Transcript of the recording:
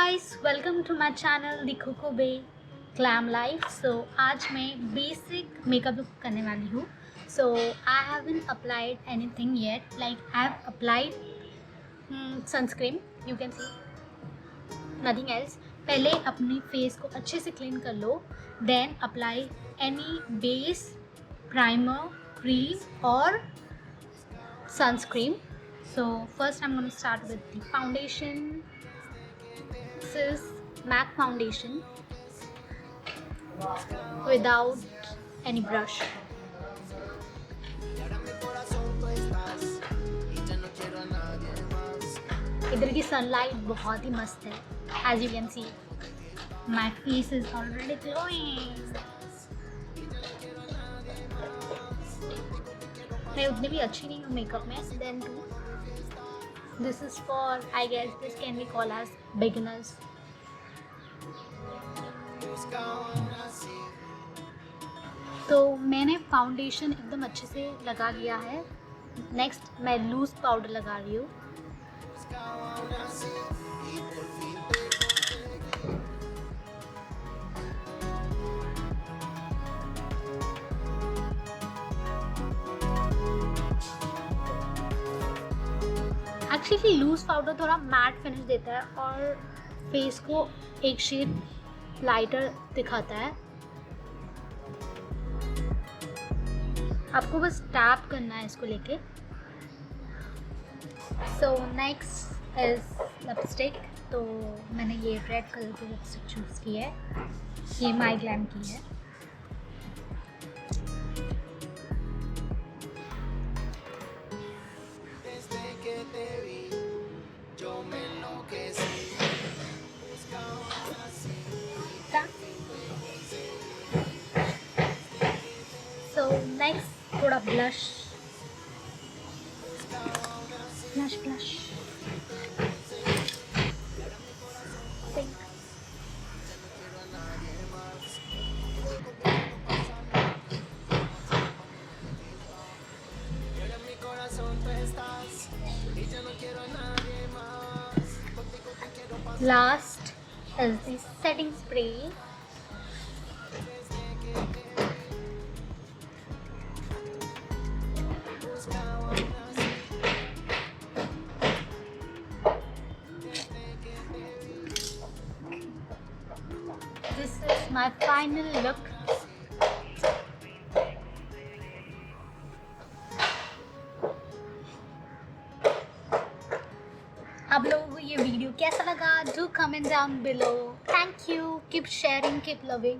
guys, welcome to my channel Thecocobae Glam Life. So आज मैं basic makeup look करने वाली हूँ. So I haven't applied anything yet. Like I have applied sunscreen. You can see nothing else. पहले अपनी face को अच्छे से clean कर लो. Then apply any base, primer, cream or sunscreen. So first I'm going to start with the foundation. This is MAC foundation without any brush. इधर की sunlight बहुत ही मस्त है. As you can see, my face is already glowing. मैं उतनी भी अच्छी नहीं हूँ मेकअप में. Then too, this is for, I guess this can be called as beginners. तो मैंने फाउंडेशन एकदम अच्छे से लगा लिया है. नेक्स्ट मैं लूज पाउडर लगा रही हूँ. एक्चुअली लूज पाउडर थोड़ा मैट फिनिश देता है और फेस को एक शेड लाइटर दिखाता है. आपको बस टैप करना है इसको लेके. So next is lipstick. तो मैंने ये रेड कलर की लिपस्टिक चूज़ की है. ये माई ग्लैम की है. So next थोड़ा blush. Pink. Last is the setting spray. This is my final look. आप लोगों को ये वीडियो कैसा लगा? Do comment down below. Thank you. Keep sharing, keep loving.